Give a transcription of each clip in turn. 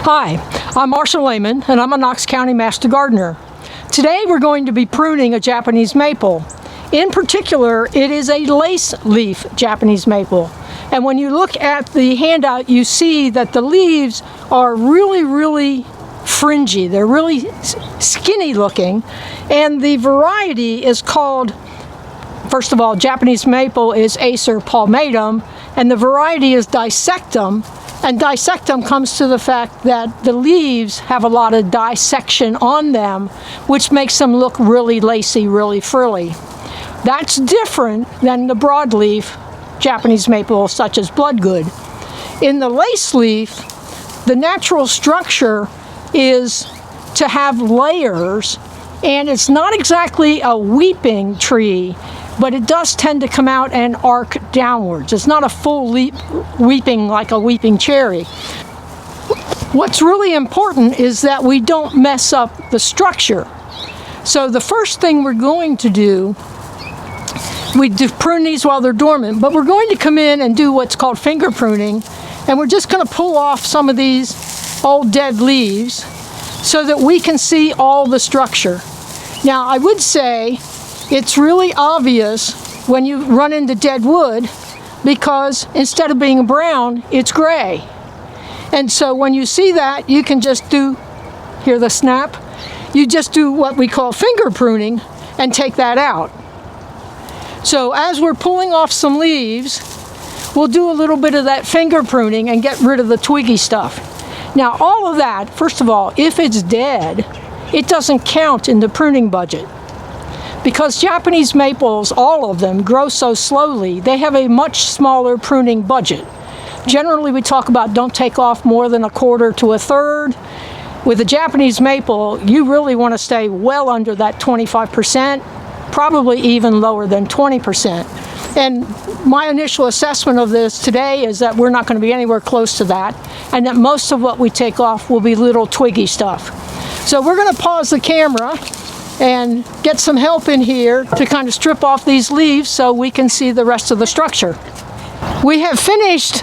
Hi, I'm Marcia Lehman and I'm a Knox County Master Gardener. Today we're going to be pruning a Japanese maple. In particular, it is a Laceleaf Japanese Maple. And when you look at the handout, you see that the leaves are really fringy. They're really skinny looking. And the variety is called, first of all, Japanese Maple is Acer palmatum, and the variety is Dissectum. And Dissectum comes to the fact that the leaves have a lot of dissection on them, which makes them look really lacy, really frilly. That's different than the broadleaf Japanese maple such as Bloodgood. In the Laceleaf, the natural structure is to have layers, and it's not exactly a weeping tree, but it does tend to come out and arc downwards. It's not a full leap weeping like a weeping cherry. What's really important is that we don't mess up the structure. So the first thing we're going to do, we do prune these while they're dormant, but we're going to come in and do what's called finger pruning, and we're just going to pull off some of these old dead leaves so that we can see all the structure. Now, I would say it's really obvious when you run into dead wood because instead of being brown, it's gray. And so when you see that, you can just do, hear the snap? You just do what we call finger pruning and take that out. So as we're pulling off some leaves, we'll do a little bit of that finger pruning and get rid of the twiggy stuff. Now all of that, first of all, if it's dead, it doesn't count in the pruning budget. Because Japanese maples, all of them, grow so slowly, they have a much smaller pruning budget. Generally we talk about don't take off more than 1/4 to 1/3. With a Japanese maple, you really want to stay well under that 25%. Probably even lower than 20%. And my initial assessment of this today is that we're not going to be anywhere close to that, and that most of what we take off will be little twiggy stuff. So we're going to pause the camera and get some help in here to kind of strip off these leaves so we can see the rest of the structure. We have finished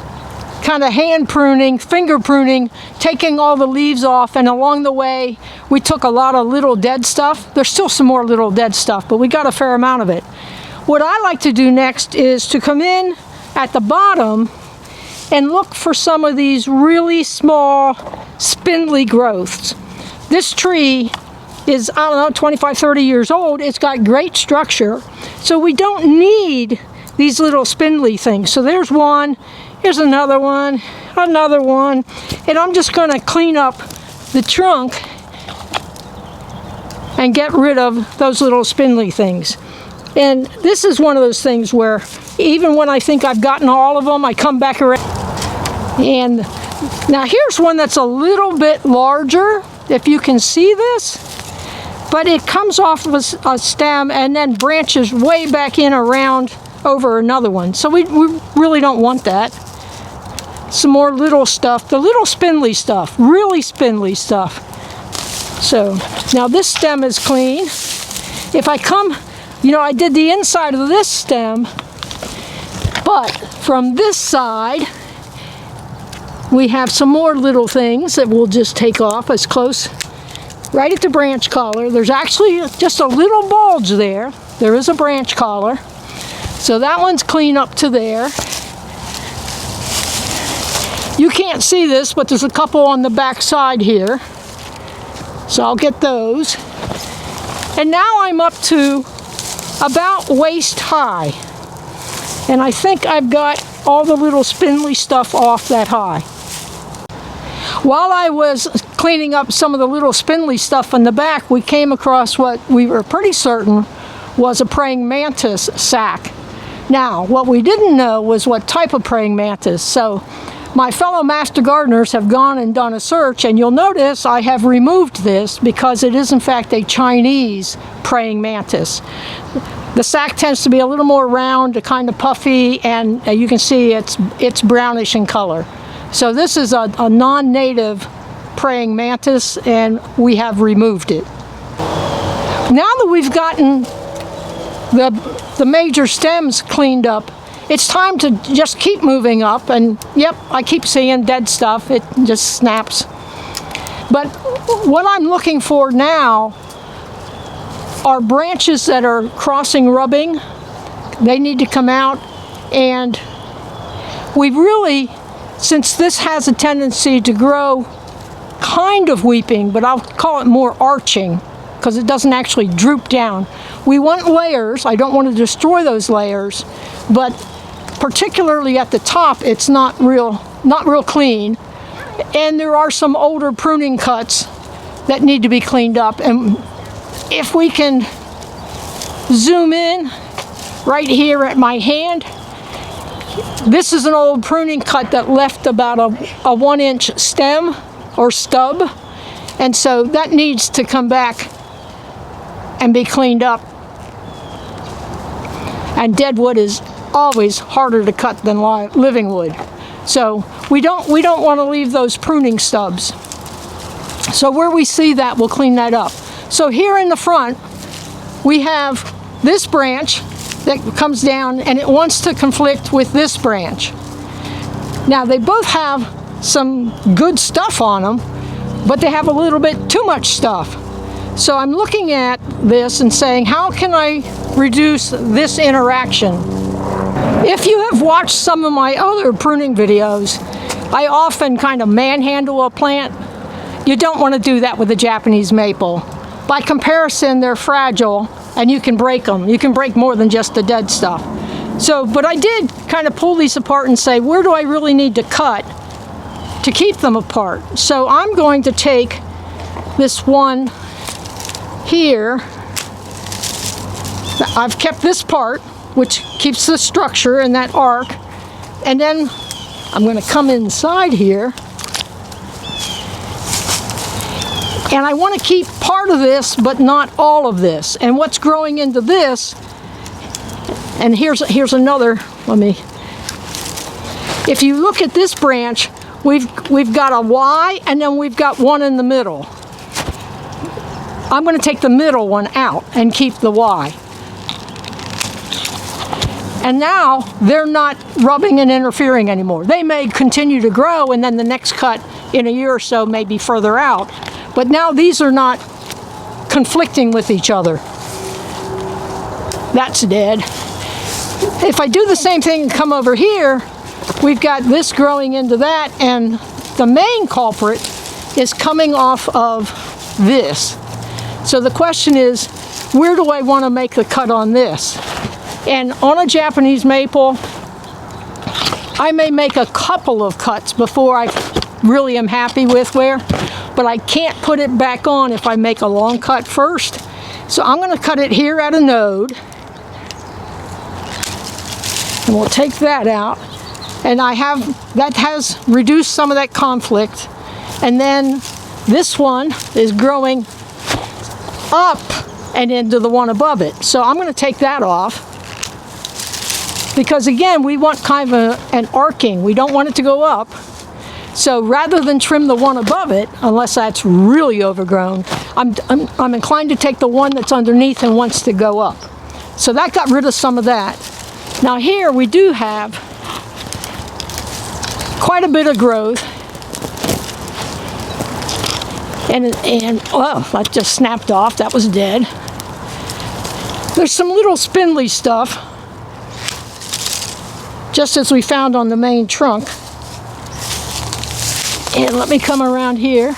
kind of hand pruning, finger pruning, taking all the leaves off, and along the way we took a lot of little dead stuff. There's still some more little dead stuff, but we got a fair amount of it. What I like to do next is to come in at the bottom and look for some of these really small spindly growths. This tree is, I don't know, 25, 30 years old. It's got great structure, so we don't need these little spindly things. So there's one. Here's another one, and I'm just going to clean up the trunk and get rid of those little spindly things. And this is one of those things where even when I think I've gotten all of them, I come back around. And now here's one that's a little bit larger, if you can see this, but it comes off of a stem and then branches way back in around over another one. So we really don't want that. Some more little stuff, the little spindly stuff, really spindly stuff. So now this stem is clean. If I come, you know, I did the inside of this stem, but from this side we have some more little things that we'll just take off as close, right at the branch collar. There's actually just a little bulge there. There is a branch collar. So that one's clean up to there. You can't see this, but there's a couple on the back side here. So I'll get those. And now I'm up to about waist high. And I think I've got all the little spindly stuff off that high. While I was cleaning up some of the little spindly stuff in the back, we came across what we were pretty certain was a praying mantis sac. Now, what we didn't know was what type of praying mantis. So my fellow master gardeners have gone and done a search, and you'll notice I have removed this because it is in fact a Chinese praying mantis. The sac tends to be a little more round, kind of puffy, and you can see it's brownish in color. So this is a non-native praying mantis, and we have removed it. Now that we've gotten the major stems cleaned up, it's time to just keep moving up, and yep, I keep seeing dead stuff. It just snaps. But what I'm looking for now are branches that are crossing rubbing. They need to come out, and we really, since this has a tendency to grow kind of weeping, but I'll call it more arching because it doesn't actually droop down. We want layers. I don't want to destroy those layers, but particularly at the top, it's not real clean. And there are some older pruning cuts that need to be cleaned up. And if we can zoom in right here at my hand, this is an old pruning cut that left about a 1-inch stem or stub, and so that needs to come back and be cleaned up. And dead wood is always harder to cut than living wood, so we don't want to leave those pruning stubs. So where we see that, we'll clean that up. So here in the front we have this branch that comes down, and it wants to conflict with this branch. Now they both have some good stuff on them, but they have a little bit too much stuff. So I'm looking at this and saying, how can I reduce this interaction? If you have watched some of my other pruning videos, I often kind of manhandle a plant. You don't want to do that with the Japanese maple. By comparison, they're fragile and you can break them. You can break more than just the dead stuff. So, but I did kind of pull these apart and say, where do I really need to cut to keep them apart? So I'm going to take this one here. I've kept this part, which keeps the structure and that arc, and then I'm going to come inside here, and I want to keep part of this but not all of this. And what's growing into this, and here's another, if you look at this branch, we've got a Y and then we've got one in the middle. I'm going to take the middle one out and keep the Y. And now they're not rubbing and interfering anymore. They may continue to grow, and then the next cut in a year or so may be further out. But now these are not conflicting with each other. That's dead. If I do the same thing and come over here, we've got this growing into that, and the main culprit is coming off of this. So the question is, where do I want to make the cut on this? And on a Japanese maple, I may make a couple of cuts before I really am happy with where, but I can't put it back on if I make a long cut first. So I'm going to cut it here at a node, and we'll take that out. And that has reduced some of that conflict. And then this one is growing up and into the one above it. So I'm going to take that off, because again, we want kind of an arcing. We don't want it to go up. So rather than trim the one above it, unless that's really overgrown, I'm inclined to take the one that's underneath and wants to go up. So that got rid of some of that. Now here we do have quite a bit of growth. And well, that just snapped off. That was dead. There's some little spindly stuff, just as we found on the main trunk. And let me come around here.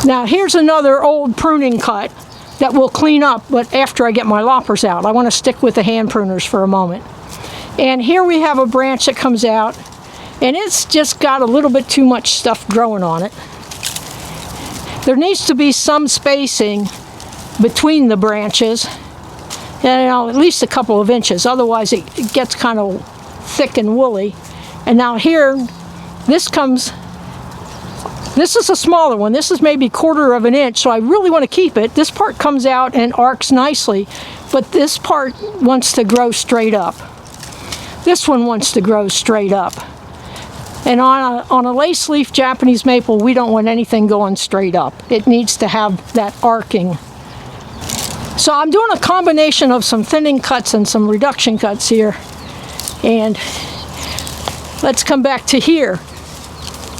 Now here's another old pruning cut that we'll clean up, but after I get my loppers out. I want to stick with the hand pruners for a moment. And here we have a branch that comes out, and it's just got a little bit too much stuff growing on it. There needs to be some spacing between the branches, and at least a couple of inches, otherwise it gets kind of thick and woolly. And now here, this is a smaller one. This is maybe 1/4 of an inch, so I really want to keep it. This part comes out and arcs nicely, but this part wants to grow straight up. This one wants to grow straight up. And on a Laceleaf Japanese maple, we don't want anything going straight up. It needs to have that arcing. So I'm doing a combination of some thinning cuts and some reduction cuts here. And let's come back to here.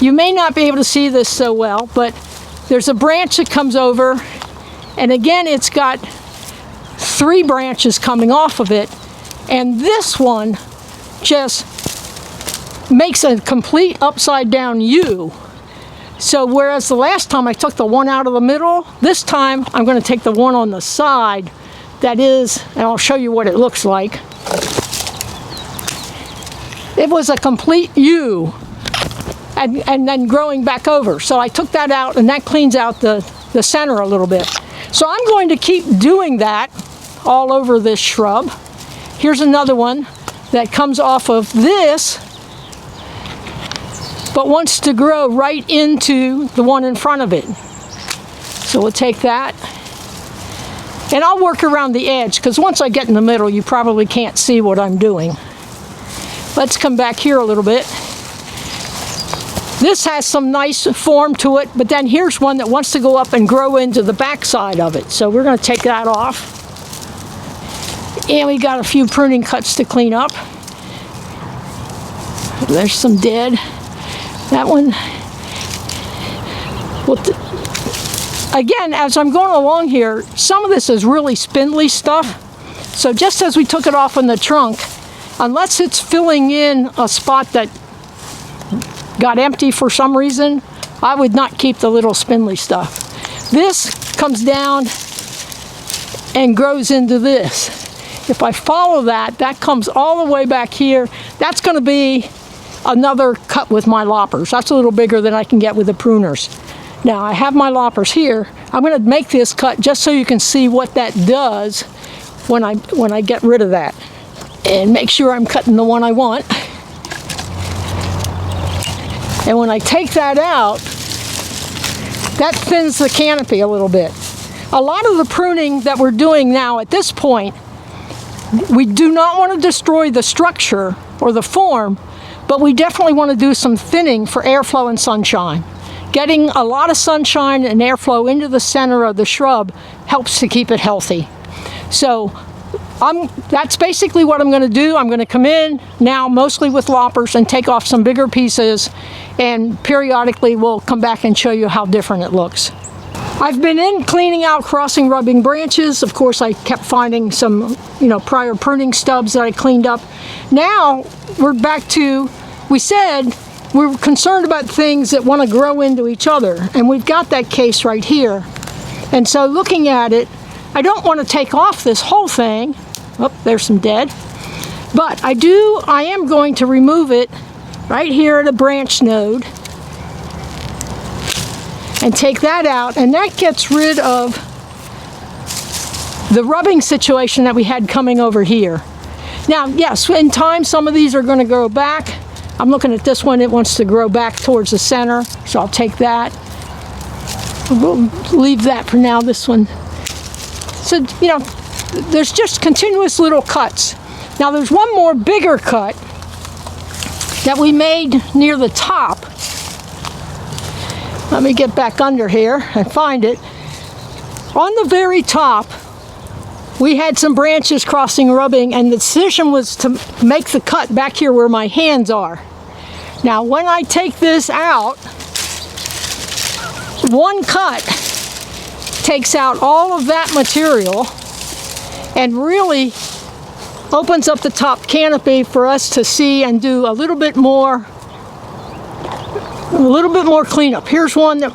You may not be able to see this so well, but there's a branch that comes over, and again it's got 3 branches coming off of it, and this one just makes a complete upside down U. So whereas the last time I took the one out of the middle, this time I'm going to take the one on the side that is, and I'll show you what it looks like. It was a complete U and then growing back over. So I took that out, and that cleans out the center a little bit. So I'm going to keep doing that all over this shrub. Here's another one that comes off of this, but wants to grow right into the one in front of it. So we'll take that. And I'll work around the edge, because once I get in the middle, you probably can't see what I'm doing. Let's come back here a little bit. This has some nice form to it, but then here's one that wants to go up and grow into the back side of it. So we're going to take that off. And we got a few pruning cuts to clean up. There's some dead. That one. Well, again, as I'm going along here, some of this is really spindly stuff. So just as we took it off on the trunk, unless it's filling in a spot that got empty for some reason, I would not keep the little spindly stuff. This comes down and grows into this. If I follow that, that comes all the way back here. That's going to be another cut with my loppers. That's a little bigger than I can get with the pruners. Now I have my loppers here. I'm going to make this cut just so you can see what that does when I get rid of that. And make sure I'm cutting the one I want. And when I take that out, that thins the canopy a little bit. A lot of the pruning that we're doing now at this point, we do not want to destroy the structure or the form, but we definitely want to do some thinning for airflow and sunshine. Getting a lot of sunshine and airflow into the center of the shrub helps to keep it healthy. So that's basically what I'm going to do. I'm going to come in now mostly with loppers and take off some bigger pieces, and periodically we'll come back and show you how different it looks. I've been in cleaning out crossing rubbing branches. Of course, I kept finding some, prior pruning stubs that I cleaned up. Now we're back to, we said we're concerned about things that want to grow into each other, and we've got that case right here. And so looking at it, I don't want to take off this whole thing. Oh, there's some dead. But I am going to remove it right here at a branch node and take that out, and that gets rid of the rubbing situation that we had coming over here. Now, yes, in time some of these are going to grow back. I'm looking at this one, it wants to grow back towards the center, so I'll take that. We'll leave that for now, this one. So, there's just continuous little cuts. Now there's one more bigger cut that we made near the top. Let me get back under here and find it. On the very top, we had some branches crossing rubbing, and the decision was to make the cut back here where my hands are. Now when I take this out, one cut takes out all of that material and really opens up the top canopy for us to see and do a little bit more cleanup. Here's one that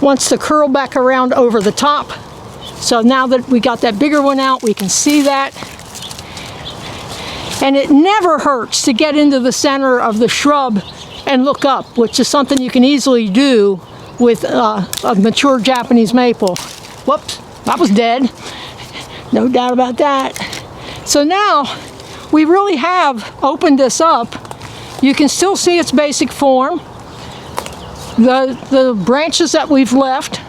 wants to curl back around over the top. So now that we got that bigger one out, we can see that. And it never hurts to get into the center of the shrub and look up, which is something you can easily do with a mature Japanese maple. Whoops, that was dead. No doubt about that. So now we really have opened this up. You can still see its basic form. The branches that we've left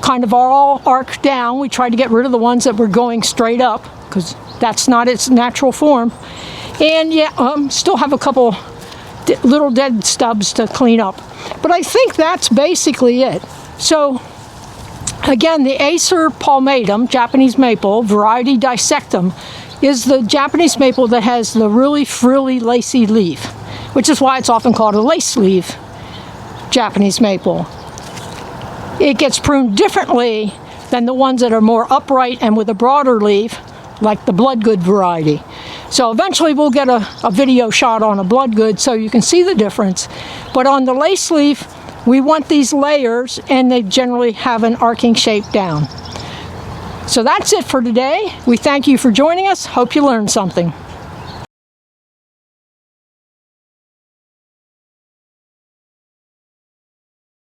kind of are all arced down. We tried to get rid of the ones that were going straight up because that's not its natural form. And yeah, still have a couple little dead stubs to clean up. But I think that's basically it. So again, the Acer palmatum, Japanese maple, variety dissectum, is the Japanese maple that has the really frilly, lacy leaf, which is why it's often called a lace leaf. Japanese maple. It gets pruned differently than the ones that are more upright and with a broader leaf, like the Bloodgood variety. So eventually we'll get a video shot on a Bloodgood so you can see the difference. But on the Laceleaf, we want these layers, and they generally have an arcing shape down. So that's it for today. We thank you for joining us. Hope you learned something.